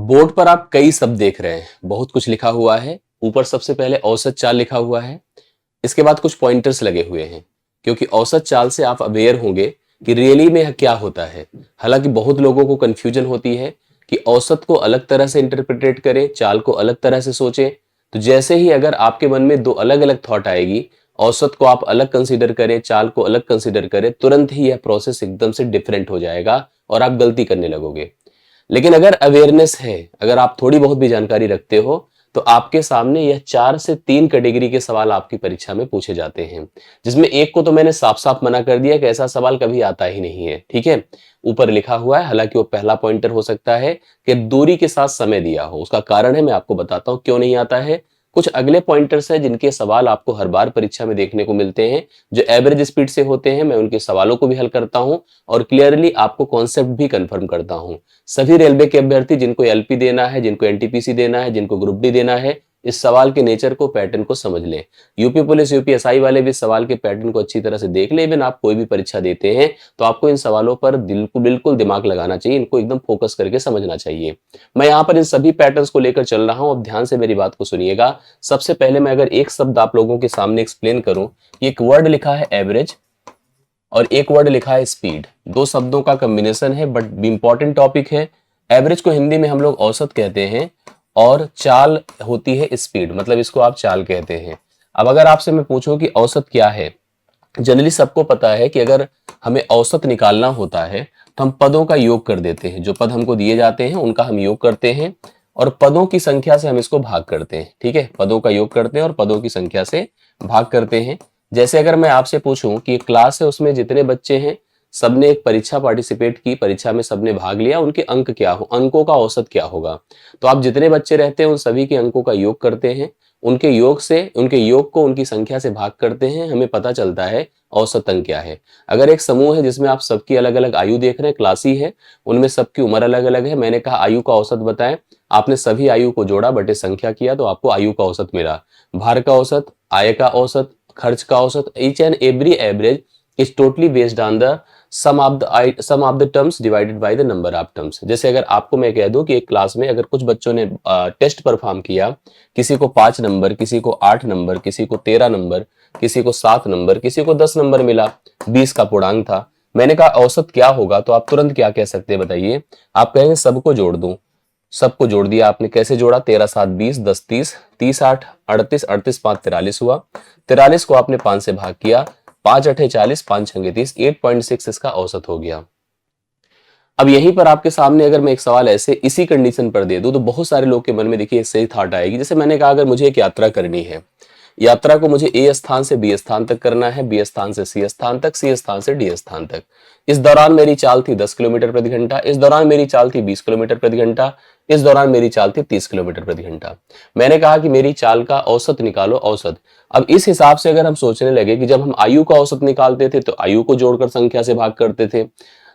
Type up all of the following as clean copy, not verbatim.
Board पर आप कई शब्द देख रहे हैं, बहुत कुछ लिखा हुआ है। ऊपर सबसे पहले औसत चाल लिखा हुआ है। इसके बाद कुछ पॉइंटर्स लगे हुए हैं, क्योंकि औसत चाल से आप अवेयर होंगे कि रियली में यह क्या होता है। हालांकि बहुत लोगों को कंफ्यूजन होती है कि औसत को अलग तरह से इंटरप्रिटेट करें, चाल को अलग तरह से सोचें। तो जैसे ही अगर आपके मन में दो अलग अलग थॉट आएगी, औसत को आप अलग कंसीडर करें, चाल को अलग कंसीडर करें, तुरंत ही यह प्रोसेस एकदम से डिफरेंट हो जाएगा और आप गलती करने लगोगे। लेकिन अगर अवेयरनेस है, अगर आप थोड़ी बहुत भी जानकारी रखते हो, तो आपके सामने यह 4 से 3 कैटेगरी के सवाल आपकी परीक्षा में पूछे जाते हैं, जिसमें एक को तो मैंने साफ साफ मना कर दिया कि ऐसा सवाल कभी आता ही नहीं है। ठीक है, ऊपर लिखा हुआ है, हालांकि वो पहला पॉइंटर हो सकता है कि दूरी के साथ समय दिया हो। उसका कारण है, मैं आपको बताता हूं क्यों नहीं आता है। कुछ अगले पॉइंटर्स हैं जिनके सवाल आपको हर बार परीक्षा में देखने को मिलते हैं, जो एवरेज स्पीड से होते हैं। मैं उनके सवालों को भी हल करता हूं और क्लियरली आपको कॉन्सेप्ट भी कंफर्म करता हूं। सभी रेलवे के अभ्यर्थी जिनको एलपी देना है, जिनको एनटीपीसी देना है, जिनको ग्रुप डी देना है, इस सवाल के नेचर को, पैटर्न को समझ लें। यूपी पुलिस, यूपीएसआई वाले भी सवाल के पैटर्न को अच्छी तरह से देख लें। इवन आप कोई भी परीक्षा देते हैं तो आपको इन सवालों पर दिल को बिल्कुल दिमाग लगाना चाहिए, इनको एकदम फोकस करके समझना चाहिए। मैं यहाँ पर इन सभी पैटर्न्स को लेकर चल रहा हूँ, अब ध्यान से मेरी बात को सुनिएगा। सबसे पहले मैं अगर एक शब्द आप लोगों के सामने एक्सप्लेन करूं, एक वर्ड लिखा है एवरेज और एक वर्ड लिखा है स्पीड। दो शब्दों का कॉम्बिनेशन है, बट इंपॉर्टेंट टॉपिक है। एवरेज को हिंदी में हम लोग औसत कहते हैं और चाल होती है स्पीड, मतलब इसको आप चाल कहते हैं। अब अगर आपसे मैं पूछूं कि औसत क्या है, जनरली सबको पता है कि अगर हमें औसत निकालना होता है तो हम पदों का योग कर देते हैं। जो पद हमको दिए जाते हैं उनका हम योग करते हैं और पदों की संख्या से हम इसको भाग करते हैं। ठीक है, पदों का योग करते हैं और पदों की संख्या से भाग करते हैं। जैसे अगर मैं आपसे पूछूं कि एक क्लास है, उसमें जितने बच्चे हैं, सबने एक परीक्षा पार्टिसिपेट की, परीक्षा में सबने भाग लिया, उनके अंक क्या हो, अंकों का औसत क्या होगा। तो आप जितने बच्चे रहते हैं उन सभी के अंकों का योग करते हैं, उनके योग से, उनके योग को उनकी संख्या से भाग करते हैं, हमें पता चलता है औसत अंक क्या है। अगर एक समूह है जिसमें आप सबकी अलग अलग आयु देख रहे हैं, क्लासी है, उनमें सबकी उम्र अलग अलग है, मैंने कहा आयु का औसत बताएं, आपने सभी आयु को जोड़ा बटे संख्या किया तो आपको आयु का औसत मिला। भार का औसत, आय का औसत, खर्च का औसत, each and every average is totally based on the sum of the terms divided by the number of terms. जैसे अगर आपको मैं कह दूं कि एक क्लास में अगर कुछ बच्चों ने टेस्ट परफॉर्म किया, किसी को 5 नंबर, किसी को 8 नंबर, किसी को 13 नंबर, किसी को 7 नंबर, किसी को 10 नंबर मिला, 20 का पूर्णांक था। मैंने कहा औसत क्या होगा, तो आप तुरंत क्या कह सकते हैं बताइए। आप कहेंगे सबको जोड़ दूं। सबको जोड़ दिया आपने, कैसे जोड़ा, 13 7 20, 10 30, 30 8 38, 38 5 43 हुआ। 43 को आपने 5 से भाग किया, 5 8 40, 5 6 30, 8.6 इसका औसत हो गया। अब यहीं पर आपके सामने अगर मैं एक सवाल ऐसे इसी कंडीशन पर दे दूं तो बहुत सारे लोग के मन में देखिए एक सही थॉट आएगी। जैसे मैंने कहा अगर मुझे एक यात्रा करनी है, यात्रा को मुझे ए स्थान से बी स्थान तक करना है, बी स्थान से सी स्थान तक, सी स्थान से डी स्थान तक। इस दौरान मेरी चाल थी 10 किलोमीटर प्रति घंटा, इस दौरान मेरी चाल थी 20 किलोमीटर प्रति घंटा, इस दौरान मेरी चाल थी 30 किलोमीटर प्रति घंटा। मैंने कहा कि मेरी चाल का औसत निकालो, औसत। अब इस हिसाब से अगर हम सोचने लगे कि जब हम आयु का औसत निकालते थे तो आयु को जोड़कर संख्या से भाग करते थे,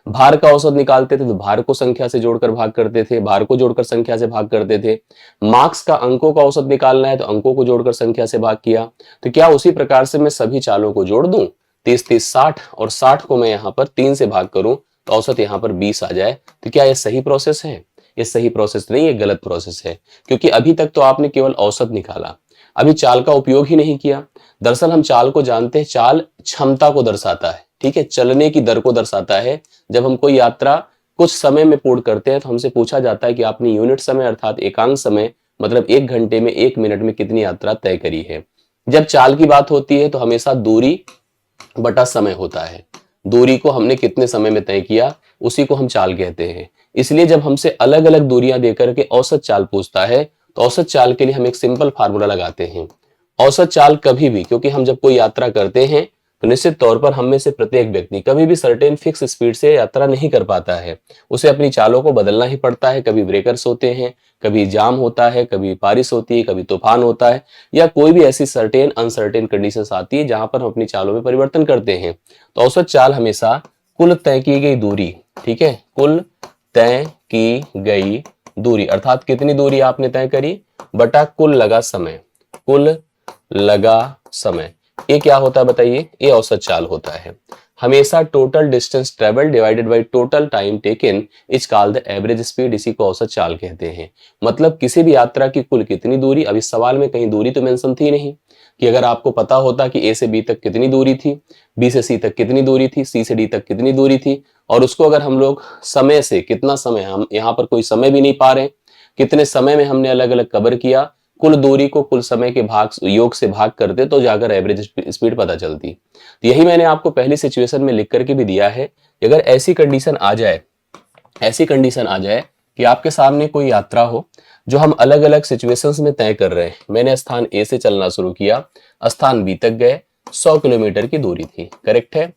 भार का औसत निकालते थे तो भार को संख्या से जोड़कर भाग करते थे, भार को जोड़कर संख्या से भाग करते थे। मार्क्स का, अंकों का औसत निकालना है तो अंकों को जोड़कर संख्या से भाग किया। तो क्या उसी प्रकार से मैं सभी चालों को जोड़ दूं, 30 30 60, और 60 को मैं यहाँ पर 3 से भाग करूं तो औसत यहाँ पर 20 आ जाए। तो क्या यह सही प्रोसेस है? ये सही प्रोसेस नहीं, ये गलत प्रोसेस है, क्योंकि अभी तक तो आपने केवल औसत निकाला, अभी चाल का उपयोग ही नहीं किया। दरअसल हम चाल को जानते हैं, चाल क्षमता को दर्शाता है। ठीक है, चलने की दर को दर्शाता है। जब हम कोई यात्रा कुछ समय में पूर्ण करते हैं तो हमसे पूछा जाता है कि आपने यूनिट समय अर्थात एकांक समय, मतलब 1 घंटे में 1 मिनट में कितनी यात्रा तय करी है। जब चाल की बात होती है तो हमेशा दूरी बटा समय होता है। दूरी को हमने कितने समय में तय किया, उसी को हम चाल कहते हैं। इसलिए जब हमसे अलग अलग दूरियां देकर के औसत चाल पूछता है तो औसत चाल के लिए हम एक सिंपल फार्मूला लगाते हैं। औसत चाल कभी भी, क्योंकि हम जब कोई यात्रा करते हैं तो निश्चित तौर पर हम में से प्रत्येक व्यक्ति कभी भी सर्टेन फिक्स स्पीड से यात्रा नहीं कर पाता है, उसे अपनी चालों को बदलना ही पड़ता है। कभी ब्रेकर्स होते हैं, कभी जाम होता है, कभी बारिश होती है, कभी तूफान होता है, या कोई भी ऐसी सर्टेन अनसर्टेन कंडीशंस आती है जहां पर हम अपनी चालों में परिवर्तन करते हैं। तो औसत चाल हमेशा कुल तय की गई दूरी, ठीक है, कुल तय की गई दूरी अर्थात कितनी दूरी आपने तय करी बटा कुल लगा समय, कुल लगा समय, ये क्या होता है बताइए, ये औसत चाल होता है। हमेशा total distance travel divided by total time taken is called the average speed, इसी को औसत चाल कहते हैं। मतलब किसी भी यात्रा की कुल कितनी दूरी, अब इस सवाल में कहीं दूरी तो मेंशन थी नहीं कि अगर आपको पता होता कि ए से बी तक कितनी दूरी थी, बी से सी तक कितनी दूरी थी, सी से डी तक कितनी दूरी थी, और उसको अगर हम लोग समय से, कितना समय, हम यहाँ पर कोई समय भी नहीं पा रहे, कितने समय में हमने अलग अलग कवर किया, कुल दूरी को कुल समय के भाग योग से भाग करते तो जाकर एवरेज स्पीड पता चलती। तो यही मैंने आपको पहली सिचुएशन में लिख करके भी दिया है कि अगर ऐसी कंडीशन आ जाए, ऐसी कंडीशन आ जाए कि आपके सामने कोई यात्रा हो जो हम अलग अलग सिचुएशंस में तय कर रहे हैं। मैंने स्थान ए से चलना शुरू किया, स्थान बी तक गए, 100 किलोमीटर की दूरी थी, करेक्ट है।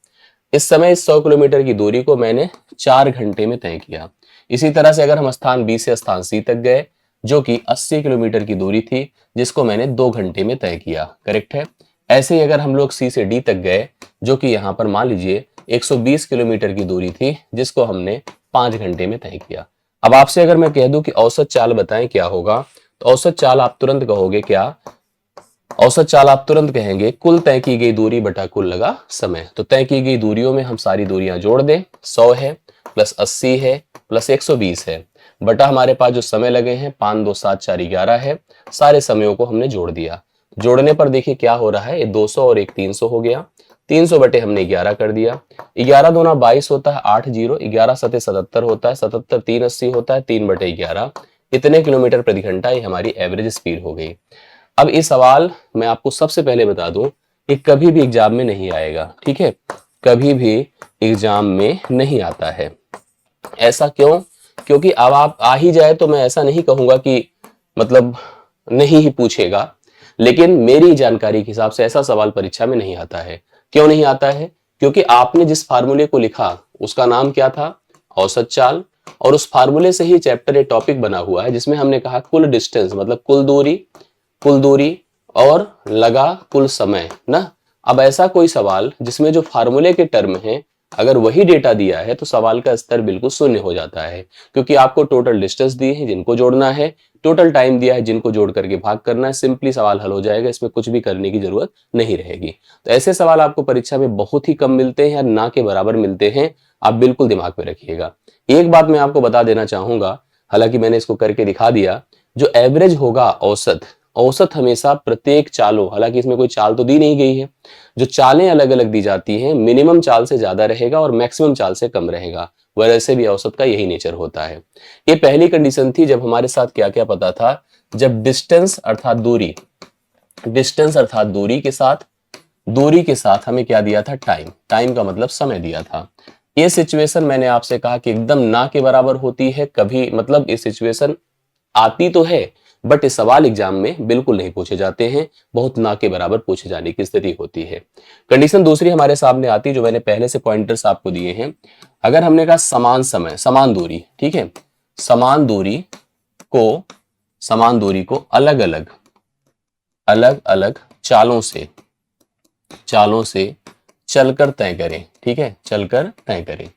इस समय इस 100 किलोमीटर की दूरी को मैंने 4 घंटे में तय किया। इसी तरह से अगर हम स्थान बी से स्थान सी तक गए जो कि 80 किलोमीटर की दूरी थी, जिसको मैंने 2 घंटे में तय किया, करेक्ट है। ऐसे ही अगर हम लोग सी से डी तक गए जो कि यहाँ पर मान लीजिए 120 किलोमीटर की दूरी थी, जिसको हमने 5 घंटे में तय किया। अब आपसे अगर मैं कह दूं कि औसत चाल बताएं क्या होगा, तो औसत चाल आप तुरंत कहोगे क्या? औसत चाल आप तुरंत कहेंगे कुल तय की गई दूरी बटा कुल लगा समय। तो तय की गई दूरियों में हम सारी दूरियां जोड़ दें, 100 है प्लस 80 है प्लस 120 है, बटा हमारे पास जो समय लगे हैं 5 2 7 4 11 है। सारे समयों को हमने जोड़ दिया। जोड़ने पर देखिए क्या हो रहा है, ये 200 और एक 300 हो गया। 300 बटे हमने 11 कर दिया। 11 दूना 22 होता है, 8 जीरो, 11 सते 77 होता है, 77 3 80 होता है, 3 बटे 11, इतने किलोमीटर प्रति घंटा ये हमारी एवरेज स्पीड हो गई। अब ये सवाल मैं आपको सबसे पहले बता दूं कि कभी भी एग्जाम में नहीं आएगा, ठीक है, कभी भी एग्जाम में नहीं आता है। ऐसा क्यों? क्योंकि अब आप आ ही जाए तो मैं ऐसा नहीं कहूंगा कि मतलब नहीं ही पूछेगा, लेकिन मेरी जानकारी के हिसाब से ऐसा सवाल परीक्षा में नहीं आता है। क्यों नहीं आता है? क्योंकि आपने जिस फार्मूले को लिखा उसका नाम क्या था? औसत चाल। और उस फार्मूले से ही चैप्टर, एक टॉपिक बना हुआ है जिसमें हमने कहा कुल डिस्टेंस मतलब कुल दूरी, कुल दूरी और लगा कुल समय ना। अब ऐसा कोई सवाल जिसमें जो फार्मूले के टर्म है अगर वही डेटा दिया है तो सवाल का स्तर बिल्कुल शून्य हो जाता है, क्योंकि आपको टोटल डिस्टेंस दिए हैं जिनको जोड़ना है, टोटल टाइम दिया है जिनको जोड़ करके भाग करना है, सिंपली सवाल हल हो जाएगा, इसमें कुछ भी करने की जरूरत नहीं रहेगी। तो ऐसे सवाल आपको परीक्षा में बहुत ही कम मिलते हैं या ना के बराबर मिलते हैं, आप बिल्कुल दिमाग में रखिएगा। एक बात मैं आपको बता देना चाहूंगा, हालांकि मैंने इसको करके दिखा दिया, जो एवरेज होगा औसत, औसत हमेशा प्रत्येक चालों, हालांकि इसमें कोई चाल तो दी नहीं गई है, जो चालें अलग अलग दी जाती हैं मिनिमम चाल से ज्यादा रहेगा और मैक्सिमम चाल से कम रहेगा। वैसे भी औसत का यही नेचर होता है। ये पहली कंडीशन थी जब हमारे साथ क्या क्या पता था, जब डिस्टेंस अर्थात दूरी, डिस्टेंस अर्थात दूरी के साथ हमें क्या दिया था? टाइम। टाइम का मतलब समय दिया था। ये सिचुएशन मैंने आपसे कहा कि एकदम ना के बराबर होती है, कभी मतलब ये सिचुएशन आती तो है बट ये सवाल एग्जाम में बिल्कुल नहीं पूछे जाते हैं, बहुत ना के बराबर पूछे जाने की स्थिति होती है। कंडीशन दूसरी हमारे सामने आती है जो मैंने पहले से पॉइंटर्स आपको दिए हैं। अगर हमने कहा समान समय, समान दूरी, ठीक है, समान दूरी को अलग अलग चालों से चलकर तय करें, ठीक है, चलकर तय करें।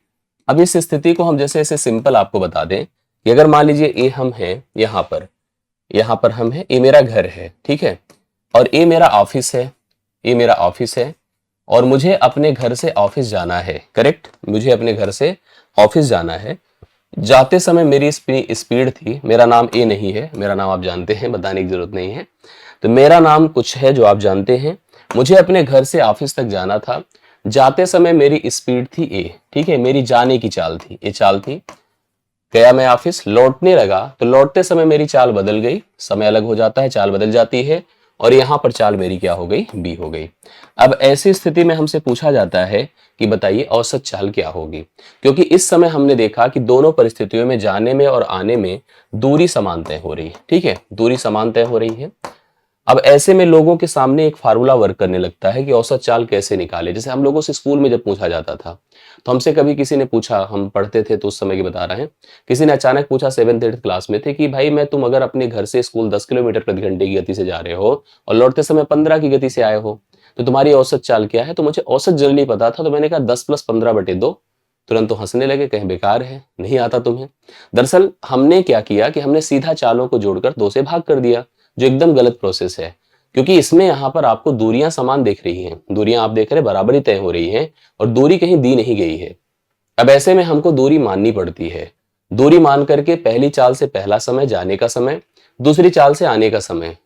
अब इस स्थिति को हम जैसे ऐसे सिंपल आपको बता दें कि अगर मान लीजिए ए हम हैं यहां पर हम हैं, ये मेरा घर है, ठीक है, और ये मेरा ऑफिस है, ये मेरा ऑफिस है, और मुझे अपने घर से ऑफिस जाना है, करेक्ट, मुझे अपने घर से ऑफिस जाना है। जाते समय मेरी स्पीड थी, मेरा नाम ए नहीं है, मेरा नाम आप जानते हैं, बताने की जरूरत नहीं है, तो मेरा नाम कुछ है जो आप जानते हैं। मुझे अपने घर से ऑफिस तक जाना था, जाते समय मेरी स्पीड थी ए, ठीक है, मेरी जाने की चाल थी, ये चाल थी। गया मैं ऑफिस, लौटने लगा तो लौटते समय मेरी चाल बदल गई, समय अलग हो जाता है, चाल बदल जाती है, और यहां पर चाल मेरी क्या हो गई? बी हो गई। अब ऐसी स्थिति में हमसे पूछा जाता है कि बताइए औसत चाल क्या होगी, क्योंकि इस समय हमने देखा कि दोनों परिस्थितियों में जाने में और आने में दूरी समान तय हो रही है, ठीक है, दूरी समान तय हो रही है। अब ऐसे में लोगों के सामने एक फार्मूला वर्क करने लगता है कि औसत चाल कैसे निकाले। जैसे हम लोगों से स्कूल में जब पूछा जाता था तो हमसे कभी किसी ने पूछा, हम पढ़ते थे तो उस समय की बता रहे हैं, किसी ने अचानक पूछा 7th 8th क्लास में थे कि भाई मैं तुम अगर अपने घर से स्कूल 10 किलोमीटर प्रति घंटे की गति से जा रहे हो और लौटते समय 15 की गति से आए हो तो तुम्हारी औसत चाल क्या है? तो मुझे औसत जनरली पता था, तो मैंने कहा 10 + 15/2। तुरंत तो हंसने लगे, कहीं बेकार है, नहीं आता तुम्हें। दरअसल हमने क्या किया कि हमने सीधा चालों को जोड़कर 2 से भाग कर दिया, जो एकदम गलत प्रोसेस है। क्योंकि इसमें यहाँ पर आपको दूरियां समान दिख रही हैं, दूरियां आप देख रहे हैं बराबरी तय हो रही हैं और दूरी कहीं दी नहीं गई है। अब ऐसे में हमको दूरी माननी पड़ती है। दूरी मान करके पहली चाल से पहला समय जाने का समय, दूसरी चाल से आने का समय,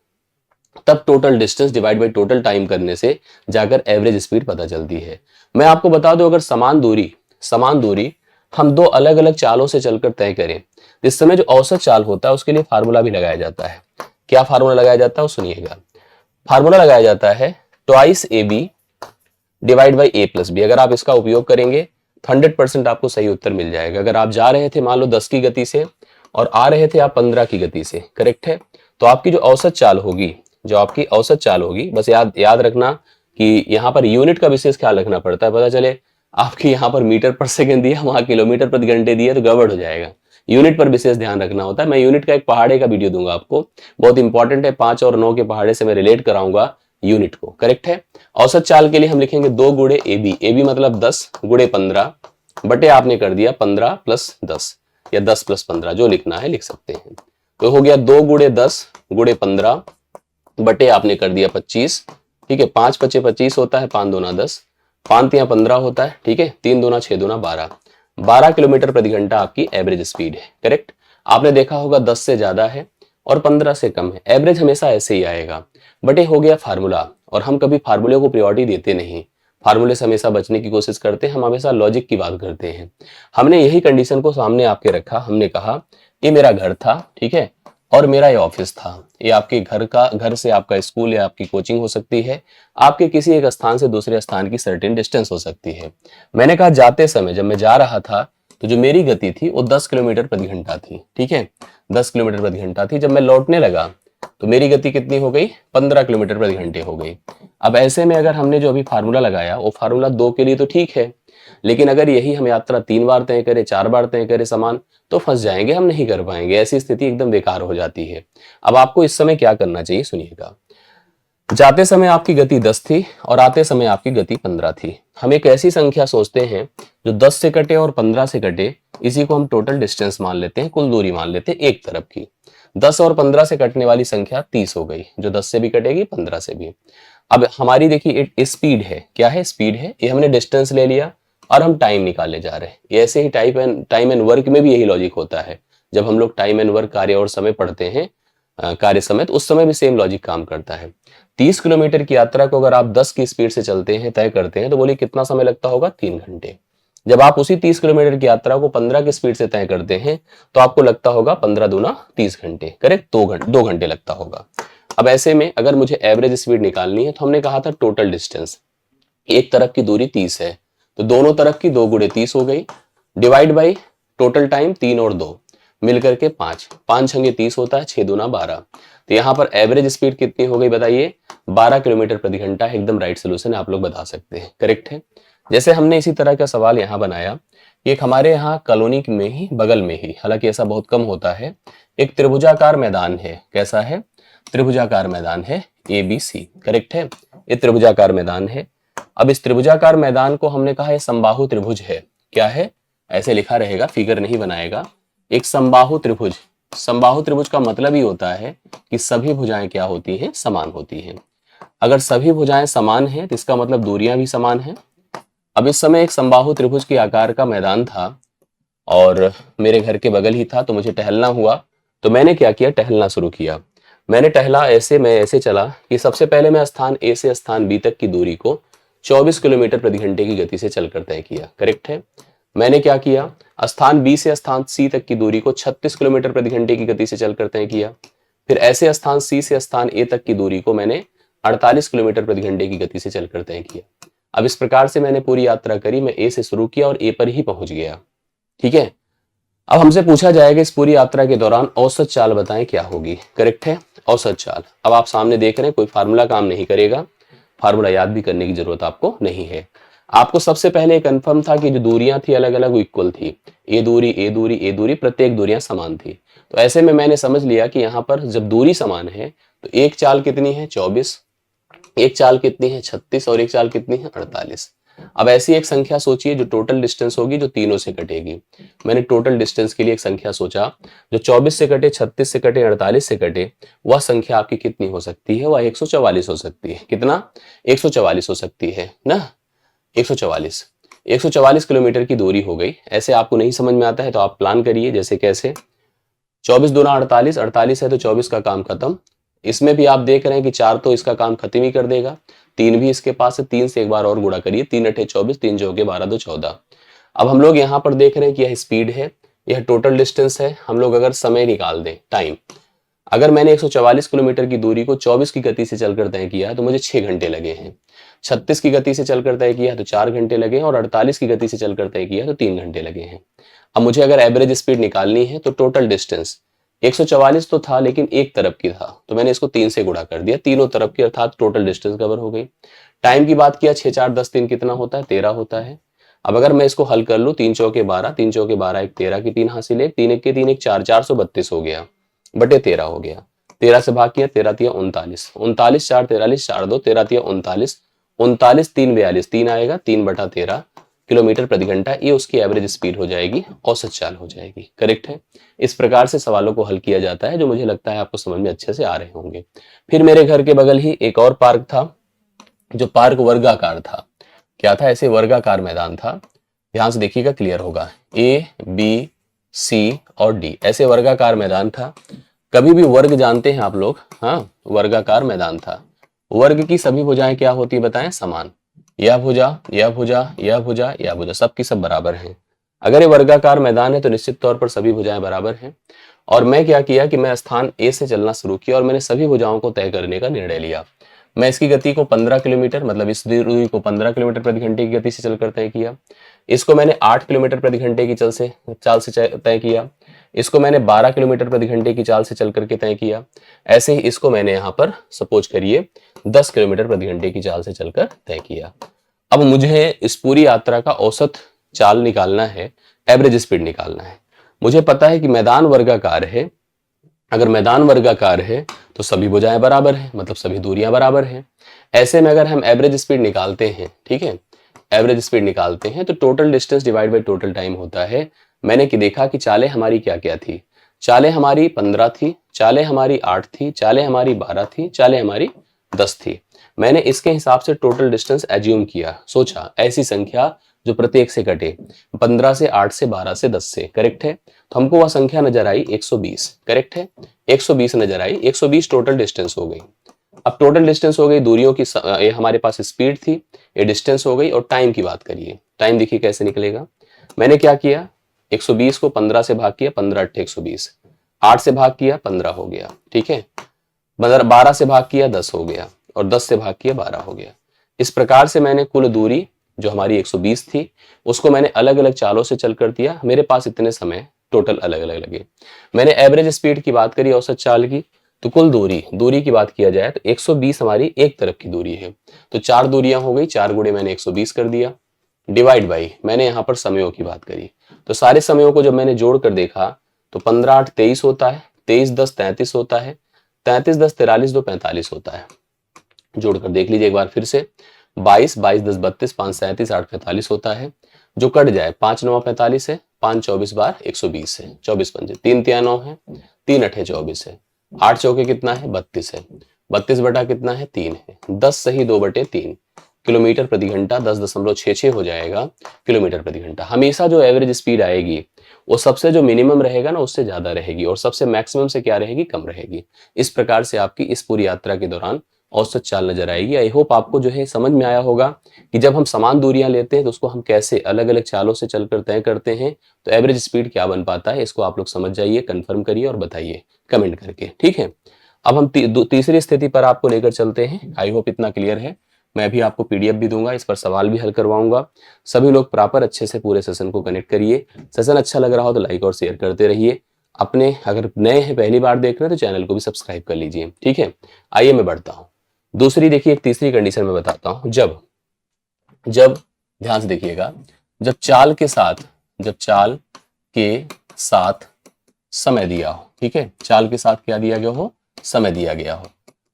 तब total distance divide by total time करने से जाकर एवरेज स्पीड पता चलती है। मैं आपको बता दूं, अगर समान दूरी हम दो अलग अलग चालों से चलकर तय करें, इस समय जो औसत चाल होता है उसके लिए फार्मूला भी लगाया जाता है। क्या फार्मूला लगाया जाता है वो सुनिएगा। फार्मूला लगाया जाता है twice A B divide by A plus B. अगर आप इसका उपयोग करेंगे तो 100% आपको सही उत्तर मिल जाएगा। अगर आप जा रहे थे मान लो 10 की गति से और आ रहे थे आप 15 की गति से, करेक्ट है, तो आपकी जो औसत चाल होगी, बस याद रखना कि यहाँ पर यूनिट का विशेष ख्याल रखना पड़ता है। पता चले आपकी यहाँ पर मीटर पर सेकंड दिया, वहां किलोमीटर प्रति घंटे दिया तो गड़बड़ हो जाएगा। यूनिट पर विशेष ध्यान रखना होता है। मैं यूनिट का एक पहाड़े का वीडियो दूंगा आपको, बहुत इंपॉर्टेंट है। 5 और 9 के पहाड़े से मैं रिलेट कराऊंगा यूनिट को, करेक्ट है। औसत चाल के लिए हम लिखेंगे 2 गुणे ए बी मतलब 10 गुणे 15 बटे आपने कर दिया 15 प्लस 10 या 10 प्लस 15, जो लिखना है लिख सकते हैं। तो हो गया 2 गुणे 10 गुणे 15 बटे आपने कर दिया 25, ठीक है। 5 पचे 25 होता है, 5 दूना 10, 5 तिया 15 होता है, ठीक है। 3 दूना 6 दूना 12 किलोमीटर प्रति घंटा आपकी एवरेज स्पीड है, करेक्ट। आपने देखा होगा 10 से ज्यादा है और 15 से कम है, एवरेज हमेशा ऐसे ही आएगा। बटे हो गया फार्मूला, और हम कभी फार्मूले को प्रायोरिटी देते नहीं, फार्मूले से हमेशा बचने की कोशिश करते हैं, हम हमेशा लॉजिक की बात करते हैं। हमने यही कंडीशन को सामने आपके रखा, हमने कहा ये मेरा घर था, ठीक है, और मेरा ये ऑफिस था। ये आपके घर से आपका स्कूल या आपकी कोचिंग हो सकती है, आपके किसी एक स्थान से दूसरे स्थान की सर्टेन डिस्टेंस हो सकती है। मैंने कहा जाते समय जब मैं जा रहा था तो जो मेरी गति थी वो 10 किलोमीटर प्रति घंटा थी, ठीक है, 10 किलोमीटर प्रति घंटा थी। जब मैं लौटने लगा तो मेरी गति कितनी हो गई, 15 किलोमीटर प्रति घंटे हो गई। अब ऐसे में अगर हमने जो अभी फार्मूला लगाया वो फार्मूला 2 के लिए तो ठीक है, लेकिन अगर यही हम यात्रा 3 बार तय करें, 4 बार तय करें समान, तो फंस जाएंगे, हम नहीं कर पाएंगे, ऐसी स्थिति एकदम बेकार हो जाती है। अब आपको इस समय क्या करना चाहिए सुनिएगा। जाते समय आपकी गति 10 थी और आते समय आपकी गति 15 थी। हम एक ऐसी संख्या सोचते हैं जो 10 से कटे और 15 से कटे, इसी को हम टोटल डिस्टेंस मान लेते हैं, कुल दूरी मान लेते हैं एक तरफ की। 10 और 15 से कटने वाली संख्या 30 हो गई, जो 10 से भी कटेगी 15 से भी। अब हमारी देखिए स्पीड है, क्या है, स्पीड है, ये हमने डिस्टेंस ले लिया और हम टाइम निकालने जा रहे हैं। ये ऐसे ही टाइम एंड वर्क में भी यही लॉजिक होता है। जब हम लोग टाइम एंड वर्क, कार्य और समय पढ़ते हैं, कार्य समय, तो उस समय भी सेम लॉजिक काम करता है। 30 किलोमीटर की यात्रा को अगर आप 10 की स्पीड से चलते हैं, तय करते हैं, तो बोलिए कितना समय लगता होगा, 3 घंटे। जब आप उसी 30 किलोमीटर की यात्रा को 15 की स्पीड से तय करते हैं तो आपको लगता होगा 15 दूना 30 घंटे, करेक्ट, 2 घंटे लगता होगा। अब ऐसे में अगर मुझे एवरेज स्पीड निकालनी है तो हमने कहा था टोटल डिस्टेंस, एक तरफ की दूरी 30 है तो दोनों तरफ की 2 गुणे 30 हो गई, डिवाइड बाई टोटल टाइम 3 और 2 मिलकर के 5, 5 छंगे 30 होता है, 6 दूना 12। तो यहाँ पर एवरेज स्पीड कितनी हो गई बताइए, 12 किलोमीटर प्रति घंटा। एकदम राइट सोल्यूशन है, आप लोग बता सकते हैं, करेक्ट है। जैसे हमने इसी तरह का सवाल यहाँ बनाया, एक हमारे यहाँ कॉलोनी में ही बगल में ही, हालांकि ऐसा बहुत कम होता है, एक त्रिभुजाकार मैदान है। कैसा है, त्रिभुजाकार मैदान है, ABC, करेक्ट है, ये त्रिभुजाकार मैदान है। अब इस त्रिभुजाकार मैदान को हमने कहा ये समबाहु त्रिभुज है। क्या है, ऐसे लिखा रहेगा, फिगर नहीं बनाएगा, एक समबाहु त्रिभुज। समबाहु त्रिभुज का मतलब ही होता है कि सभी भुजाएं क्या होती हैं, समान होती हैं। अगर सभी भुजाएं समान हैं तो इसका मतलब दूरियां भी समान हैं। अब इस समय एक समबाहु त्रिभुज के आकार का मैदान था और मेरे घर के बगल ही था, तो मुझे टहलना हुआ, तो मैंने क्या किया, टहलना शुरू किया। मैंने टहला ऐसे, मैं ऐसे चला कि सबसे पहले मैं स्थान A से स्थान B तक की दूरी को 24 किलोमीटर प्रति घंटे की गति से चलकर तय किया, करेक्ट है। मैंने क्या किया, स्थान B से स्थान C तक की दूरी को 36 किलोमीटर प्रति घंटे की गति से चलकर तय किया। फिर ऐसे स्थान C से स्थान A तक की दूरी को मैंने 48 किलोमीटर प्रति घंटे की गति से चलकर तय किया। अब इस प्रकार से मैंने पूरी यात्रा करी, मैं A से शुरू किया और A पर ही पहुंच गया, ठीक है। अब हमसे पूछा जाएगा इस पूरी यात्रा के दौरान औसत चाल बताएं क्या होगी, करेक्ट है, औसत चाल। अब आप सामने देख रहे हैं कोई फार्मूला काम नहीं करेगा, फार्मूला याद भी करने की जरूरत आपको नहीं है। आपको सबसे पहले कंफर्म था कि जो दूरियां थी अलग अलग इक्वल थी, ए दूरी, प्रत्येक दूरियां समान थी। तो ऐसे में मैंने समझ लिया कि यहाँ पर जब दूरी समान है तो एक चाल कितनी है, 24, एक चाल कितनी है, 36, और एक चाल कितनी है, 48। अब ऐसी एक संख्या सोचिए जो टोटल डिस्टेंस होगी जो तीनों से कटेगी। मैंने टोटल डिस्टेंस के लिए एक संख्या सोचा जो 24 से कटे, 36 से कटे, 48 से कटे, वह संख्या आपकी कितनी हो सकती है? वह 144 हो सकती है। कितना? 144 हो सकती है ना, 144। 144 किलोमीटर की दूरी हो गई। ऐसे आपको नहीं समझ में आता है तो आप प्लान करिए, जैसे कैसे? 24 दूना 48, 48 है तो 24 का काम खत्म। इसमें भी आप देख रहे हैं कि 4 तो इसका काम खत्म ही कर देगा, 3 भी इसके पास है, 3 से एक बार और गुणा करिए, 3 अठे 24, 3 चौके 12, 2 14। अब हम लोग यहाँ पर देख रहे हैं कि यह स्पीड है, यह टोटल डिस्टेंस है। हम लोग अगर समय निकाल दें, टाइम, अगर मैंने 144 किलोमीटर की दूरी को 24 की गति से चलकर तय किया है तो मुझे 6 घंटे लगे हैं। 36 की गति से चलकर तय किया है तो 4 घंटे लगे हैं, और 48 की गति से चलकर तय किया है तो 3 घंटे लगे हैं। अब मुझे अगर एवरेज स्पीड निकालनी है तो टोटल डिस्टेंस 144 तो था लेकिन एक तरफ की था, तो मैंने इसको 3 से गुणा कर दिया, तीनों तरफ की, अर्थात टोटल डिस्टेंस कवर हो गई। टाइम की बात किया, 6 4 10 3 कितना होता है? 13 होता है। अब अगर मैं इसको हल कर लूं, 3 चौके 12, 3 चौके 12, एक 13 की 3 हासिल है, 3 एक के 3 एक 4, 432 हो गया, बटे 13 हो गया। 13 से भाग किया, 13 तिया 39, 39 4 43 4 2, 13 तिया 39, 39 3 42, 3 आएगा, 3/13 किलोमीटर प्रति घंटा। ये उसकी एवरेज स्पीड हो जाएगी, औसत चाल हो जाएगी। करेक्ट है। इस प्रकार से सवालों को हल किया जाता है, जो मुझे लगता है आपको समझ में अच्छे से आ रहे होंगे। फिर मेरे घर के बगल ही एक और पार्क था, जो पार्क वर्गाकार था। क्या था? ऐसे वर्गाकार मैदान था। ध्यान से देखिएगा, क्लियर होगा। ए बी सी और डी, ऐसे वर्गाकार मैदान था। कभी भी वर्ग जानते हैं आप लोग? हाँ, वर्गाकार मैदान था। वर्ग की सभी भुजाएं क्या होती है बताएं? समान। यह भुजा, यह भुजा, यह भुजा, यह भुजा, सबकी सब बराबर हैं। अगर ये वर्गाकार मैदान है तो निश्चित तौर पर सभी भुजाएं बराबर हैं। और मैं क्या किया कि मैं स्थान ए से चलना शुरू किया और मैंने सभी भुजाओं को तय करने का निर्णय लिया। मैं इसकी गति को 15 किलोमीटर, मतलब इस दूरी को 15 किलोमीटर प्रति घंटे की गति से चलकर तय किया। इसको मैंने 8 किलोमीटर प्रति घंटे की चाल से तय किया। इसको मैंने 12 किलोमीटर प्रति घंटे की चाल से चल करके तय किया। ऐसे ही इसको मैंने यहाँ पर सपोज करिए 10 किलोमीटर प्रति घंटे की चाल से चलकर तय किया। अब मुझे इस पूरी यात्रा का औसत चाल निकालना है, एवरेज स्पीड निकालना है। मुझे पता है कि मैदान वर्गाकार है। अगर मैदान वर्गाकार है तो सभी भुजाएं बराबर हैं, मतलब सभी दूरियां बराबर हैं। ऐसे में अगर हम एवरेज स्पीड निकालते हैं, ठीक है, एवरेज स्पीड निकालते हैं तो total distance divide by total time होता है। मैंने कि देखा कि चालें हमारी क्या क्या थी? चालें हमारी 15 थी, चालें हमारी 8 थी, चालें हमारी 12 थी, चालें हमारी 10 थी। मैंने इसके हिसाब से टोटल डिस्टेंस एज्यूम किया, सोचा ऐसी संख्या जो प्रत्येक से कटे, 15 से, 8 से, 12 से, 10 से। करेक्ट है। तो हमको वह संख्या नजर आई 120। करेक्ट है, 120 नजर आई। 120 टोटल डिस्टेंस हो गई। अब टोटल डिस्टेंस हो गई, दूरियों की ये हमारे पास स्पीड थी, ये डिस्टेंस हो गई। और टाइम की बात करिए, टाइम देखिए कैसे निकलेगा। मैंने क्या किया, 120 को 15 से भाग किया, 15 अट्ठे 120, 8 से भाग किया 15 हो गया, ठीक है, 12 से भाग किया 10 हो गया, और 10 से भाग किया 12 हो गया। इस प्रकार से मैंने कुल दूरी जो हमारी 120 थी उसको मैंने अलग अलग चालों से चल कर दिया। मेरे पास इतने समय टोटल अलग अलग लगे। मैंने एवरेज स्पीड की बात करी, औसत चाल की, तो कुल दूरी की बात किया जाए तो 120 हमारी एक तरफ की दूरी है। तो 4 दूरियां हो गई, 4 गुणे मैंने 120 कर दिया, डिवाइड बाई मैंने यहाँ पर समयों की बात करी। तो सारे समयों को जब मैंने जोड़ कर देखा तो 15 8 23 होता है, 23 10 33 होता है, 33 10 43 2 45 होता है। जोड़कर देख लीजिए एक बार फिर से, 22 22 10 32 5 37 8 45 होता है। जो कट जाए, 5 9 45 है, 5 24 बार 120 है, 24 पंजे 3 तिया 9 है, 3 अठे 24 है, 8 चौके कितना है 32 है, 32 बटा कितना है 3 है, 10 सही 2/3 किलोमीटर प्रति घंटा, 10.66 हो जाएगा किलोमीटर प्रति घंटा। हमेशा जो एवरेज स्पीड आएगी वो सबसे जो मिनिमम रहेगा ना उससे ज्यादा रहेगी, और सबसे मैक्सिमम से क्या रहेगी, कम रहेगी। इस प्रकार से आपकी इस पूरी यात्रा के दौरान औसत चाल नजर आएगी। आई होप आपको जो है समझ में आया होगा कि जब हम समान दूरियां लेते हैं तो उसको हम कैसे अलग अलग चालों से चलकर तय करते हैं, तो एवरेज स्पीड क्या बन पाता है। इसको आप लोग समझ जाइए, कंफर्म करिए और बताइए कमेंट करके, ठीक है। अब हम तीसरी स्थिति पर आपको लेकर चलते हैं। आई होप इतना क्लियर है। मैं भी आपको पीडीएफ भी दूंगा, इस पर सवाल भी हल करवाऊंगा। सभी लोग प्रॉपर अच्छे से पूरे सेशन को कनेक्ट करिए। सेशन अच्छा लग रहा हो तो लाइक और शेयर करते रहिए। अपने अगर नए हैं, पहली बार देख रहे हैं, तो चैनल को भी सब्सक्राइब कर लीजिए, ठीक है। आइए मैं बढ़ता हूँ। दूसरी देखिए, एक तीसरी कंडीशन में बताता हूं। जब ध्यान से देखिएगा, जब चाल के साथ समय दिया हो, ठीक है, चाल के साथ क्या दिया गया हो, समय दिया गया हो।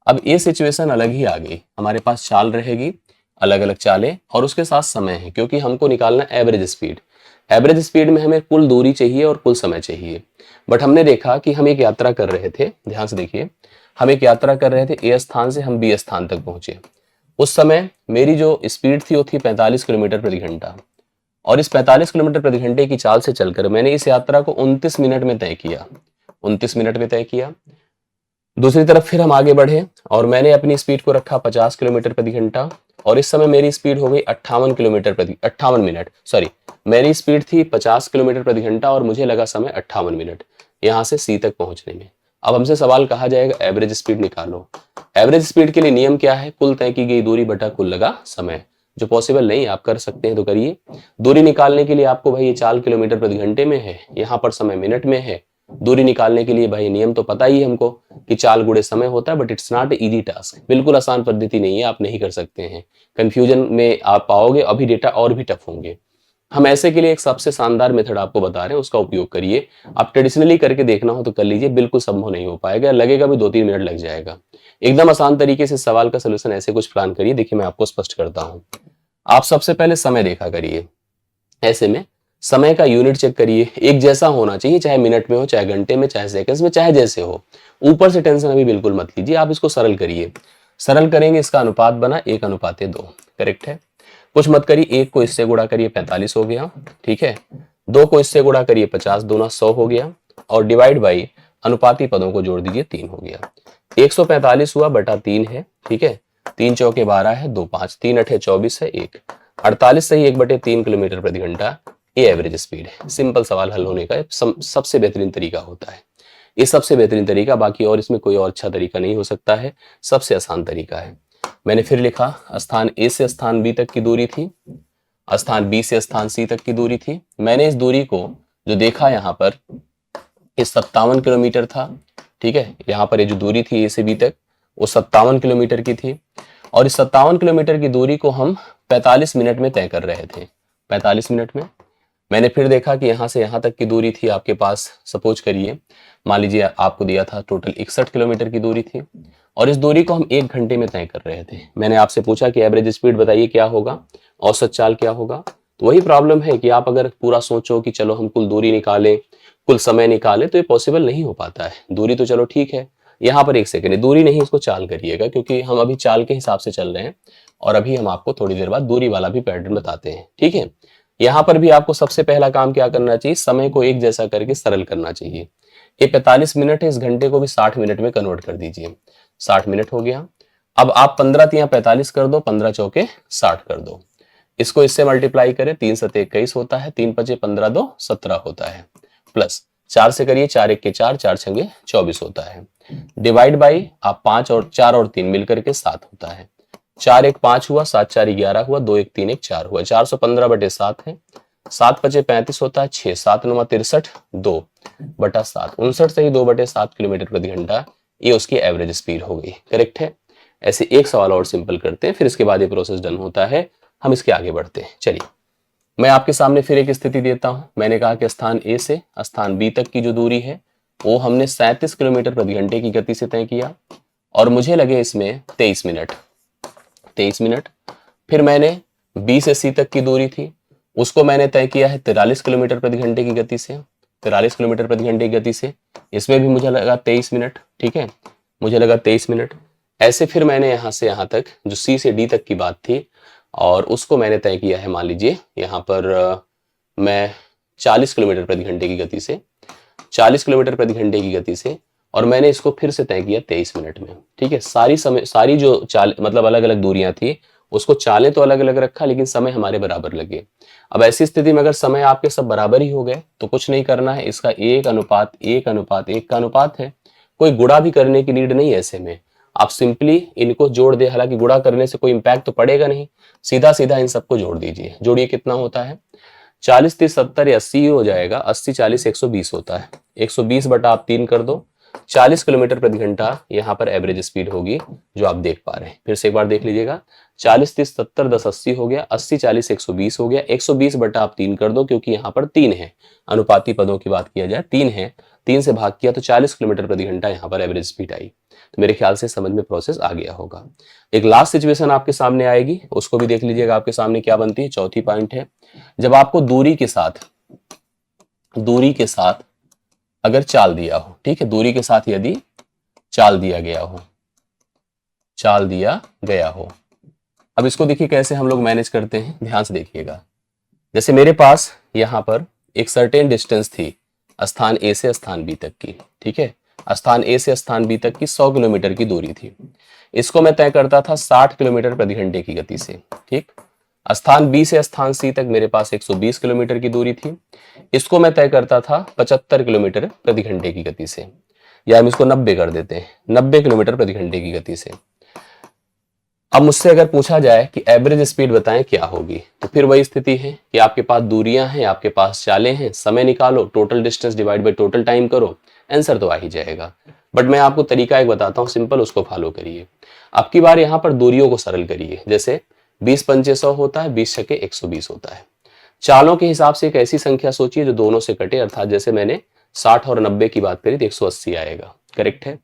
अब ये सिचुएशन अलग ही आ गई। हमारे पास चाल रहेगी, अलग अलग चालें और उसके साथ समय है, क्योंकि हमको निकालना एवरेज स्पीड। एवरेज स्पीड में हमें कुल दूरी चाहिए और कुल समय चाहिए। बट हमने देखा कि हम एक यात्रा कर रहे थे, ध्यान से देखिए, हम एक यात्रा कर रहे थे, ए स्थान से हम बी स्थान तक पहुंचे। उस समय मेरी जो स्पीड थी वो थी 45 किलोमीटर प्रति घंटा, और इस 45 किलोमीटर प्रति घंटे की चाल से चलकर मैंने इस यात्रा को 29 मिनट में तय किया। 29 मिनट में तय किया। दूसरी तरफ फिर हम आगे बढ़े और मैंने अपनी स्पीड को रखा 50 किलोमीटर प्रति घंटा, और इस समय मेरी स्पीड हो गई 58 मिनट, सॉरी, मेरी स्पीड थी 50 किलोमीटर प्रति घंटा और मुझे लगा समय 58 मिनट यहां से सी तक पहुंचने में। अब हमसे सवाल कहा जाएगा एवरेज स्पीड निकालो। एवरेज स्पीड के लिए नियम क्या है? कुल तय की गई दूरी बटा कुल लगा समय। जो पॉसिबल नहीं, आप कर सकते हैं तो करिए। दूरी निकालने के लिए आपको भाई ये चाल किलोमीटर प्रति घंटे में है, यहाँ पर समय मिनट में है। दूरी निकालने के लिए भाई नियम तो पता ही है हमको कि चाल गुणे समय होता है, but it's not easy task. बिल्कुल आसान पद्धति नहीं है, आप नहीं कर सकते हैं। कंफ्यूजन में आप पाओगे, अभी डेटा और भी टफ होंगे। हम ऐसे के लिए एक सबसे शानदार मेथड आपको बता रहे हैं, उसका उपयोग करिए। आप ट्रेडिशनली करके देखना हो तो कर लीजिए, बिल्कुल संभव नहीं हो पाएगा, लगेगा भी 2-3 मिनट लग जाएगा। एकदम आसान तरीके से सवाल का सोल्यूशन ऐसे कुछ प्लान करिए। देखिए मैं आपको स्पष्ट करता हूं। आप सबसे पहले समय देखा करिए। ऐसे में समय का यूनिट चेक करिए, एक जैसा होना चाहिए, चाहे मिनट में हो, चाहे घंटे में, चाहे सेकंड्स में, चाहे जैसे हो। ऊपर से टेंशन अभी बिल्कुल मत लीजिए, आप इसको सरल करिए। सरल करेंगे, इसका अनुपात बना 1:2, करेक्ट है। कुछ मत करिए, 1 को इससे गुणा करिए 45 हो गया, ठीक है। 2 को इससे गुणा करिए 50, दूना 100 हो गया, और डिवाइड बाई अनुपाती पदों को जोड़ दीजिए 3 हो गया। 145 हुआ बटा 3 है, ठीक है। 3 चौके 12 है, 2 5, 3 8 24 है, 1 48 सही 1/3 किलोमीटर प्रति घंटा। ये एवरेज स्पीड है। सिंपल सवाल हल होने का सबसे बेहतरीन तरीका होता है ये, सबसे बेहतरीन तरीका। बाकी और इसमें कोई और अच्छा तरीका नहीं हो सकता है, सबसे आसान तरीका है। मैंने फिर लिखा, स्थान ए से स्थान बी तक की दूरी थी, स्थान बी से स्थान सी तक की दूरी थी। मैंने इस दूरी को जो देखा यहाँ पर, ये 57 किलोमीटर था, ठीक है। यहाँ पर ये जो दूरी थी ए से बी तक, वो 57 किलोमीटर की थी, और इस 57 किलोमीटर की दूरी को हम 45 मिनट में तय कर रहे थे। 45 मिनट में मैंने फिर देखा कि यहाँ से यहाँ तक की दूरी थी आपके पास, सपोज करिए, मान लीजिए आपको दिया था टोटल 61 किलोमीटर की दूरी थी, और इस दूरी को हम 1 घंटे में तय कर रहे थे। मैंने आपसे पूछा कि एवरेज स्पीड बताइए क्या होगा, औसत चाल क्या होगा। तो वही प्रॉब्लम है कि आप अगर पूरा सोचो कि चलो हम कुल दूरी निकालें, कुल समय निकालें, तो ये पॉसिबल नहीं हो पाता है। दूरी तो चलो ठीक है, यहाँ पर 1 सेकेंड, दूरी नहीं, इसको चाल करिएगा, क्योंकि हम अभी चाल के हिसाब से चल रहे हैं, और अभी हम आपको थोड़ी देर बाद दूरी वाला भी पैटर्न बताते हैं, ठीक है। यहाँ पर भी आपको सबसे पहला काम क्या करना चाहिए, समय को एक जैसा करके सरल करना चाहिए। ये 45 मिनट है, इस घंटे को भी 60 मिनट में कन्वर्ट कर दीजिए। 60 मिनट हो गया। अब आप 15 तिया 45 कर दो, 15 चौके 60 कर दो। इसको इससे मल्टीप्लाई करें, 3 7 21 होता है, 3 5 15 2 17 होता है, प्लस 4 से करिए, 4 1 के 4, 4 6 24 होता है। डिवाइड बाई आप 5 और 4 और 3 मिलकर के 7 होता है। 4 1 5 हुआ, 7 4 11 हुआ, 2 1 3 1 4 हुआ, 415/7 है। 7 5 35 होता है, 6 7 9 63, 2/7, 59 से ही 2/7 किलोमीटर प्रति घंटा। ये उसकी एवरेज स्पीड हो गई, करेक्ट है। ऐसे एक सवाल और सिंपल करते हैं, फिर इसके बाद ये प्रोसेस डन होता है, हम इसके आगे बढ़ते हैं। चलिए मैं आपके सामने फिर एक स्थिति देता हूं। मैंने कहा कि स्थान ए से स्थान बी तक की जो दूरी है वो हमने 37 किलोमीटर प्रति घंटे की गति से तय किया, और मुझे लगे इसमें 23 मिनट। 23 मिनट। फिर मैंने बी से सी तक की दूरी थी, उसको मैंने तय किया है 43 किलोमीटर प्रति घंटे की गति से। 43 किलोमीटर प्रति घंटे की गति से, इसमें भी मुझे लगा 23 मिनट, ठीक है, मुझे लगा 23 मिनट। ऐसे फिर मैंने यहाँ से यहाँ तक जो सी से डी तक की बात थी, और उसको मैंने तय किया है, मान लीजिए यहाँ पर मैं 40 किलोमीटर प्रति घंटे की गति से, 40 किलोमीटर प्रति घंटे की गति से, और मैंने इसको फिर से तय किया 23 मिनट में, ठीक है। सारी जो चाल मतलब अलग अलग दूरियां थी, उसको चालें तो अलग अलग रखा, लेकिन समय हमारे बराबर लगे। अब ऐसी स्थिति में अगर समय आपके सब बराबर ही हो गए तो कुछ नहीं करना है, इसका 1:1:1 का अनुपात है, कोई गुणा भी करने की नीड नहीं है। ऐसे में आप सिंपली इनको जोड़ दे, हालांकि गुणा करने से कोई इंपैक्ट तो पड़ेगा नहीं, सीधा सीधा इन सबको जोड़ दीजिए। जोड़िए, कितना होता है, 40 30 70 80 हो जाएगा, 80 40 120 होता है। 120 बटा आप 3 कर दो, 40 किलोमीटर प्रति घंटा यहाँ पर एवरेज स्पीड होगी जो आप देख पा रहे हैं। फिर से एक बार देख लीजिएगा, 40 30 70 10 80 हो गया, 80 40 120 हो गया। 120 बटा आप 3 कर दो, क्योंकि यहाँ पर 3 है, अनुपाती पदों की बात किया जाए 3 है, 3 से भाग किया तो 40 किलोमीटर प्रति घंटा यहाँ पर एवरेज स्पीड आई। तो मेरे ख्याल से समझ में प्रोसेस आ गया होगा। एक लास्ट सिचुएशन आपके सामने आएगी, उसको भी देख लीजिएगा आपके सामने क्या बनती है। चौथी पॉइंट है, जब आपको दूरी के साथ अगर चाल दिया हो, ठीक है, दूरी के साथ यदि चाल दिया गया हो। अब इसको देखिए कैसे हम लोग मैनेज करते हैं, ध्यान से देखिएगा। जैसे मेरे पास यहाँ पर एक सर्टेन डिस्टेंस थी स्थान ए से स्थान बी तक की, ठीक है, स्थान ए से स्थान बी तक की 100 किलोमीटर की दूरी थी। इसको मैं तय करता था 60 किलोमीटर प्रति घंटे की गति से, ठीक। स्थान बी से स्थान सी तक मेरे पास 120 किलोमीटर की दूरी थी। इसको मैं तय करता था 75 किलोमीटर प्रति घंटे की गति से, या हम इसको 90 कर देते हैं, 90 किलोमीटर प्रति घंटे की गति से। अब मुझसे अगर पूछा जाए कि एवरेज स्पीड बताएं क्या होगी, तो फिर वही स्थिति है कि आपके पास दूरियां हैं, आपके पास चालें हैं, समय निकालो, total distance divide by total time करो, आंसर तो आ ही जाएगा। बट मैं आपको तरीका एक बताता हूँ सिंपल, उसको फॉलो करिए। अब की बार यहाँ पर दूरियों को सरल करिए। जैसे 20 पंचे 100 होता है, 20 छके 120 होता है। चालों के हिसाब से एक ऐसी संख्या सोचिए जो दोनों से कटे, अर्थात जैसे मैंने 60 और 90 की बात करी तो 180 आएगा, करेक्ट है।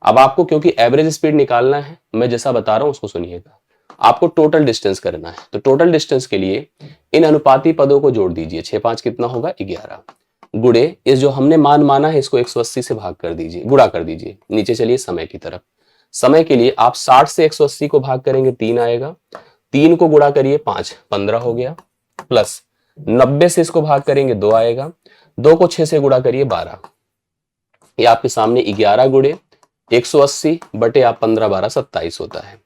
अब आपको क्योंकि एवरेज स्पीड निकालना है, मैं जैसा बता रहा हूं उसको सुनिएगा। आपको टोटल डिस्टेंस करना है, तो टोटल डिस्टेंस के लिए इन अनुपाती पदों को जोड़ दीजिए। 6 5 कितना होगा 11, गुड़े इस जो हमने मान माना है इसको 180 से भाग कर दीजिए, गुणा कर दीजिए। नीचे चलिए समय की तरफ। समय के लिए आप 60 से 180 को भाग करेंगे 3 आएगा, 3 को गुणा करिए 5 15 हो गया, प्लस 90 से इसको भाग करेंगे 2 आएगा, 2 को 6 से गुणा करिए 12। ये आपके सामने 11 गुणे 180 बटे आप 15 12 27 होता है।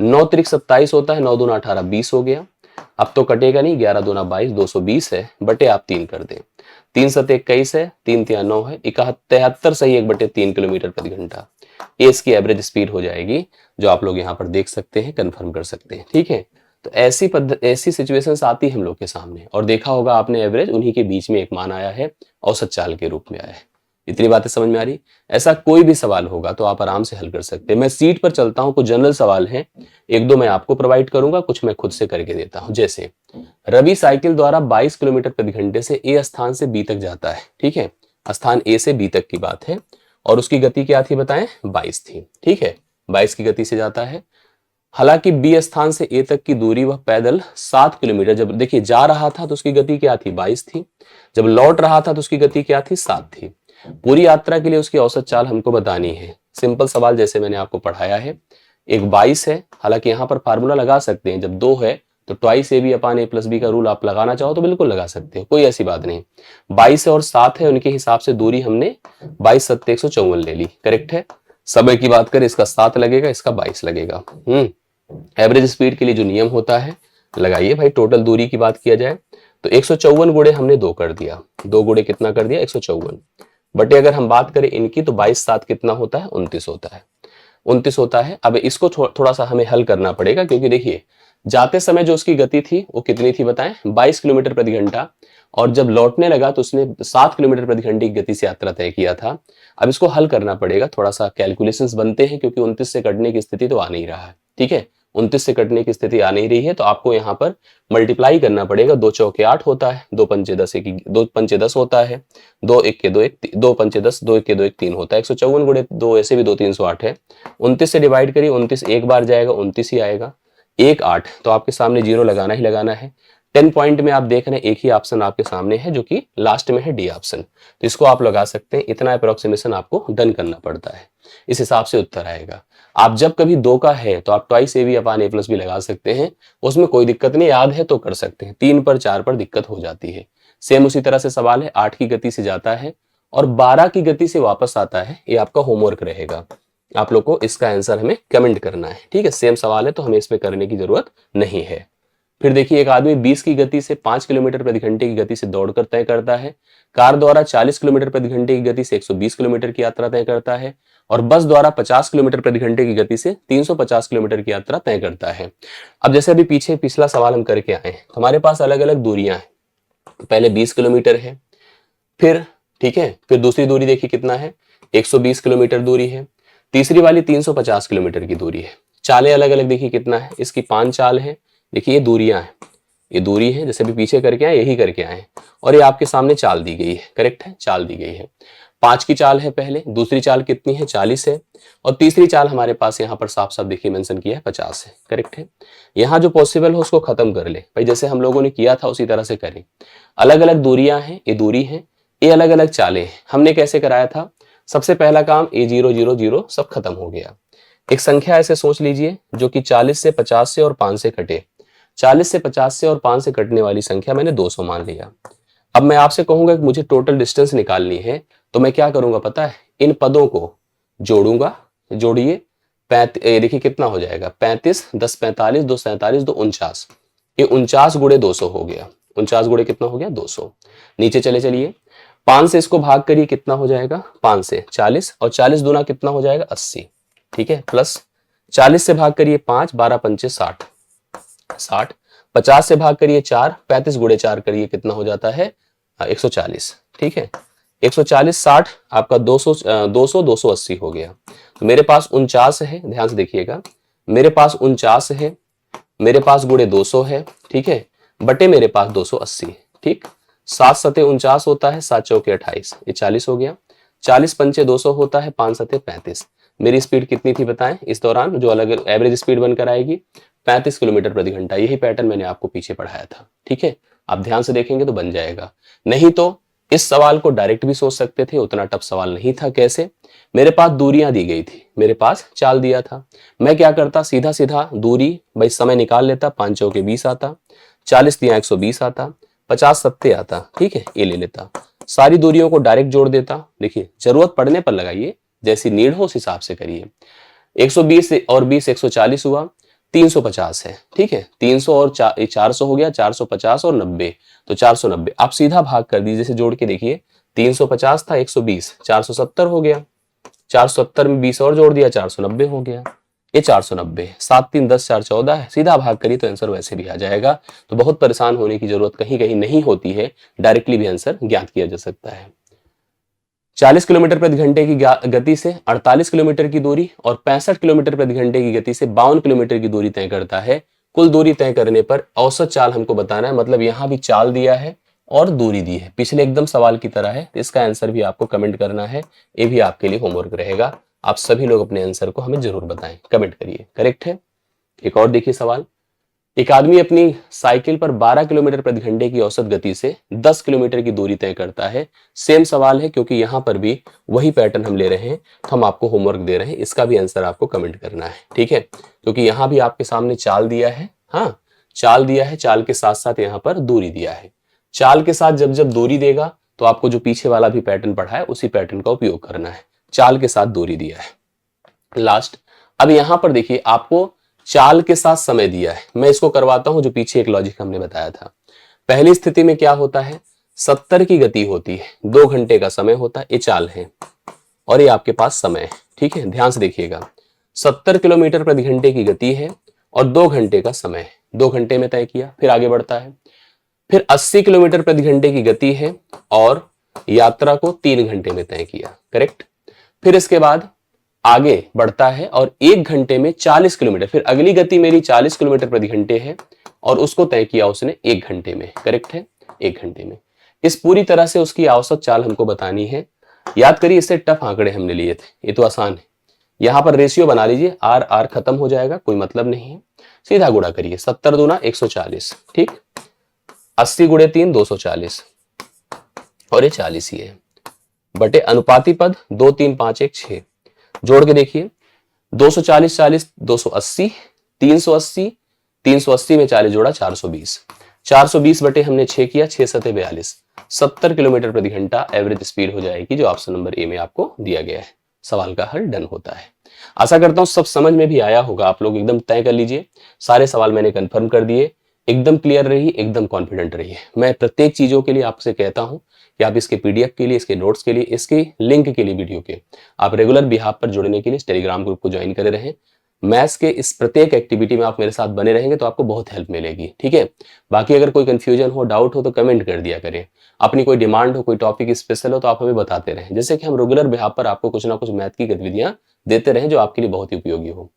9 त्रिक 27 होता है, 9 दूना 18 20 हो गया। अब तो कटेगा नहीं, 11 दूना 22 220 है, बटे आप 3 कर दें, 3 7 21 है, 3 3 9 है, 73 सही 1/3 किलोमीटर प्रति घंटा। ये इसकी एवरेज स्पीड हो जाएगी, जो आप लोग यहाँ पर देख सकते हैं, कंफर्म कर सकते हैं, ठीक है। तो ऐसी सिचुएशंस आती है हम लोग के सामने, और देखा होगा आपने एवरेज, उन्हीं के बीच में एक मान आया है, औसत चाल के रूप में आया है। इतनी बातें समझ में आ रही। ऐसा कोई भी सवाल होगा तो आप आराम से हल कर सकते हैं। मैं सीट पर चलता हूं, कुछ जनरल सवाल हैं, एक दो मैं आपको प्रोवाइड करूंगा, कुछ मैं खुद से करके देता हूं। जैसे रवि साइकिल द्वारा 22 किलोमीटर प्रति घंटे से ए स्थान से बी तक जाता है, ठीक है, स्थान ए से बी तक की बात है, और उसकी गति क्या थी बताएं, 22 थी, ठीक है, 22 की गति से जाता है। हालांकि बी स्थान से ए तक की दूरी वह पैदल 7 किलोमीटर, जब देखिए जा रहा था तो उसकी गति क्या थी 22 थी, जब लौट रहा था तो उसकी गति क्या थी 7 थी। पूरी यात्रा के लिए उसकी औसत चाल हमको बतानी है। सिंपल सवाल जैसे मैंने आपको पढ़ाया है, एक 22 है, हालांकि यहाँ पर फार्मूला लगा सकते हैं, जब 2 है तो twice A B upon A plus B का रूल आप लगाना चाहो तो बिल्कुल लगा सकते हो, कोई ऐसी बात नहीं। 22 है और 7 है, उनके हिसाब से दूरी हमने 22 7 154 ले ली, करेक्ट है। समय की बात करें, इसका 7 लगेगा, इसका 22 लगेगा। एवरेज स्पीड के लिए जो नियम होता है लगाइए भाई। टोटल दूरी की बात किया जाए तो 154 गुणे हमने 2 कर दिया, 2 गुणे कितना कर दिया 154, बटे अगर हम बात करें इनकी तो 22 7 कितना होता है 29 होता है, 29 होता है। अब इसको थोड़ा सा हमें हल करना पड़ेगा, क्योंकि देखिए जाते समय जो उसकी गति थी वो कितनी थी बताएं, 22 किलोमीटर प्रति घंटा, और जब लौटने लगा तो उसने 7 किलोमीटर प्रति घंटे की गति से यात्रा तय किया था। अब इसको हल करना पड़ेगा, थोड़ा सा कैलकुलेशंस बनते हैं, क्योंकि 29 से कटने की स्थिति तो आ नहीं रहा है, ठीक है, 29 से कटने की स्थिति आ नहीं रही है, तो आपको यहाँ पर मल्टीप्लाई करना पड़ेगा। 2 चौके 8 होता है, 2 पंचे 10 2 पंचे 10 होता है, 2 1 के 2 1 2 पंचे 10 2 1 के 2 1 3 होता है। 154 गुणे 2 ऐसे भी 2 308 है। 29 से डिवाइड करिए, 29 एक बार जाएगा 29 ही आएगा, 1 8 तो आपके सामने 0 लगाना ही लगाना है। 10 पॉइंट में आप देख रहे हैं एक ही ऑप्शन आपके सामने है, जो कि लास्ट में है डी ऑप्शन, तो इसको आप लगा सकते हैं। इतना अप्रोक्सीमेशन आपको डन करना पड़ता है, इस हिसाब से उत्तर आएगा। आप जब कभी 2 का है तो आप twice A B upon A plus B लगा सकते हैं, उसमें कोई दिक्कत नहीं, याद है तो कर सकते हैं। 3 पर 4 पर दिक्कत हो जाती है। सेम उसी तरह से सवाल है, 8 की गति से जाता है और 12 की गति से वापस आता है, ये आपका होमवर्क रहेगा। आप लोग को इसका आंसर हमें कमेंट करना है, ठीक है। सेम सवाल है तो हमें इसमें करने की जरूरत नहीं है। फिर देखिए, एक आदमी 20 की गति से 5 किलोमीटर प्रति घंटे की गति से दौड़कर तय करता है, कार द्वारा 40 किलोमीटर प्रति घंटे की गति से 120 किलोमीटर की यात्रा तय करता है, और बस द्वारा 50 किलोमीटर प्रति घंटे की गति से 350 किलोमीटर की यात्रा तय करता है। अब जैसे अभी पिछला सवाल हम करके आए हैं, हमारे पास अलग अलग दूरियां हैं। पहले 20 किलोमीटर है, फिर ठीक है, फिर दूसरी दूरी देखिए कितना है 120 किलोमीटर दूरी है, तीसरी वाली 350 किलोमीटर की दूरी है। चालें अलग अलग देखिए कितना है, इसकी 5 चाल है। देखिए ये दूरियां हैं, ये दूरी है, जैसे भी पीछे करके आए यही करके आए, और ये आपके सामने चाल दी गई है, करेक्ट है, चाल दी गई है। 5 की चाल है पहले, दूसरी चाल कितनी है 40 है, और तीसरी चाल हमारे पास यहाँ पर साफ साफ देखिए मेंशन किया है 50 है। करेक्ट है। यहाँ जो पॉसिबल हो उसको खत्म कर ले भाई, जैसे हम लोगों ने किया था उसी तरह से करें। अलग अलग दूरियां हैं, ये दूरी है, ये अलग अलग चालें हैं। हमने कैसे कराया था, सबसे पहला काम A0 0 0 सब खत्म हो गया। एक संख्या ऐसे सोच लीजिए जो कि 40 से 50 से और 5 से कटे। 40 से 50 से और 5 से कटने वाली संख्या मैंने 200 मान लिया। अब मैं आपसे कहूंगा कि मुझे टोटल डिस्टेंस निकालनी है, तो मैं क्या करूंगा पता है, इन पदों को जोड़ूंगा। जोड़िए, देखिए कितना हो जाएगा, 35 10 45 2 47 2 49, ये 49 गुणे 200 हो गया। 49 गुणे कितना हो गया 200। नीचे चले चलिए, 5 से इसको भाग करिए, कितना हो जाएगा, 5 से 40, और 40 दूना कितना हो जाएगा 80। ठीक है, प्लस 40 से भाग करिए 5, 12 पंचे 60, 60, 50 से भाग करिए 4, 35 गुणे 4 करिए, कितना हो जाता है 140। ठीक है, 140 60 आपका 200 200 280 हो गया। तो मेरे पास 49 है, ध्यान से देखिएगा, मेरे पास 49 है, मेरे पास गुणे 200 है, ठीक है, बटे मेरे पास 280। ठीक, 7 सते 49 होता है, 7 चौके 28, ये 40 हो गया। 40 पंचे 200 होता है, 5 सते 35। मेरी स्पीड कितनी थी बताएं इस दौरान, जो अलग एवरेज स्पीड बनकर आएगी 35 किलोमीटर प्रति घंटा। यही पैटर्न मैंने आपको पीछे पढ़ाया था। ठीक है, आप ध्यान से देखेंगे तो बन जाएगा। नहीं तो इस सवाल को डायरेक्ट भी सोच सकते थे, उतना टफ सवाल नहीं था। कैसे, मेरे पास दूरियां दी गई थी, मेरे पास चाल दिया था, मैं क्या करता, सीधा सीधा दूरी भाई समय निकाल लेता, 5 चौके 20 आता, 40 दिया 120 आता, 50 सत्ते आता। ठीक है, ये ले लेता, सारी दूरियों को डायरेक्ट जोड़ देता। देखिए जरूरत पड़ने पर लगाइए, जैसी नीड हो उस हिसाब से करिए। 120 और 20 140 हुआ, 350 है। ठीक है, 300 और 400 हो गया, 450 और 90, तो 490। आप सीधा भाग कर दीजिए, जैसे जोड़ के देखिए, 350 था 120, 470 हो गया, 470 में 20 और जोड़ दिया, 490 हो गया। ये 490, 7 3 10 4 14 है, सीधा भाग करिए तो आंसर वैसे भी आ जाएगा। तो बहुत परेशान होने की जरूरत कहीं कहीं नहीं होती है, डायरेक्टली भी आंसर ज्ञात किया जा सकता है। 40 किलोमीटर प्रति घंटे की गति से 48 किलोमीटर की दूरी और 65 किलोमीटर प्रति घंटे की गति से 52 किलोमीटर की दूरी तय करता है। कुल दूरी तय करने पर औसत चाल हमको बताना है, मतलब यहां भी चाल दिया है और दूरी दी है, पिछले एकदम सवाल की तरह है। तो इसका आंसर भी आपको कमेंट करना है, ये भी आपके लिए होमवर्क रहेगा। आप सभी लोग अपने आंसर को हमें जरूर बताएं, कमेंट करिए। करेक्ट है। एक और देखिए सवाल, एक आदमी अपनी साइकिल पर 12 किलोमीटर प्रति घंटे की औसत गति से 10 किलोमीटर की दूरी तय करता है। सेम सवाल है, क्योंकि यहां पर भी वही पैटर्न हम ले रहे हैं, तो हम आपको होमवर्क दे रहे हैं, इसका भी आंसर आपको कमेंट करना है। ठीक है, क्योंकि यहां भी आपके सामने चाल दिया है, हाँ चाल दिया है, चाल के साथ साथ यहाँ पर दूरी दिया है। चाल के साथ जब जब दूरी देगा तो आपको जो पीछे वाला भी पैटर्न पढ़ा है उसी पैटर्न का उपयोग करना है। चाल के साथ दूरी दिया है। लास्ट, अब यहां पर देखिए आपको चाल के साथ समय दिया है, मैं इसको करवाता हूं, जो पीछे एक लॉजिक हमने बताया था। पहली स्थिति में क्या होता है, 70 की गति होती है, 2 घंटे का समय होता है, ये चाल है और ये आपके पास समय है। ठीक है, ध्यान से देखिएगा, 70 किलोमीटर प्रति घंटे की गति है और 2 घंटे का समय है, 2 घंटे में तय किया। फिर आगे बढ़ता है, फिर 80 किलोमीटर प्रति घंटे की गति है और यात्रा को 3 घंटे में तय किया। करेक्ट। फिर इसके बाद आगे बढ़ता है और 1 घंटे में 40 किलोमीटर, फिर अगली गति मेरी 40 किलोमीटर प्रति घंटे है और उसको तय किया उसने 1 घंटे में। करेक्ट है, 1 घंटे में। इस पूरी तरह से उसकी औसत चाल हमको बतानी है। याद करिए, इससे टफ आंकड़े हमने लिए थे, ये तो आसान है। यहां पर रेशियो बना लीजिए, आर आर खत्म हो जाएगा, कोई मतलब नहीं है, सीधा गुणा करिए। 70 दूना 140, ठीक, 80 गुणे 3 240 और ये 40 ही है, बटे अनुपाती पद 2 3 5 1 6, जोड़ के देखिए 240 40 280 380, 380 में 40 जोड़ा 420, 420 बटे हमने 6 किया, 6 सते 42, 70 किलोमीटर प्रति घंटा एवरेज स्पीड हो जाएगी, जो ऑप्शन नंबर ए में आपको दिया गया है। सवाल का हल डन होता है। आशा करता हूं सब समझ में भी आया होगा। आप लोग एकदम तय कर लीजिए, सारे सवाल मैंने कंफर्म कर दिए। एकदम क्लियर रहिए, एकदम कॉन्फिडेंट रहिए। मैं प्रत्येक चीजों के लिए आपसे कहता हूं कि आप इसके पीडीएफ के लिए, इसके नोट्स के लिए, इसके लिंक के लिए, वीडियो के, आप रेगुलर बिहाफ पर जुड़ने के लिए टेलीग्राम ग्रुप को ज्वाइन करे रहें। मैथ्स के इस प्रत्येक एक्टिविटी में आप मेरे साथ बने रहेंगे तो आपको बहुत हेल्प मिलेगी। ठीक है, बाकी अगर कोई कंफ्यूजन हो, डाउट हो तो कमेंट कर दिया करें। अपनी कोई डिमांड हो, कोई टॉपिक स्पेशल हो तो आप हमें बताते रहें, जैसे कि हम रेगुलर बिहाफ पर आपको कुछ ना कुछ मैथ की गतिविधियां देते रहें जो आपके लिए बहुत ही उपयोगी हो।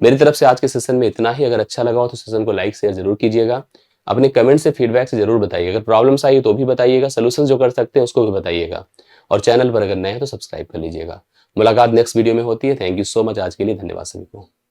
मेरी तरफ से आज के सेशन में इतना ही। अगर अच्छा लगा हो तो सेशन को लाइक शेयर जरूर कीजिएगा। अपने कमेंट से, फीडबैक से जरूर बताइए। अगर प्रॉब्लम्स आई तो भी बताइएगा, सोल्यूशन जो कर सकते हैं उसको भी बताइएगा। और चैनल पर अगर नए हैं तो सब्सक्राइब कर लीजिएगा। मुलाकात नेक्स्ट वीडियो में होती है। Thank you so much. आज के लिए धन्यवाद सभी को।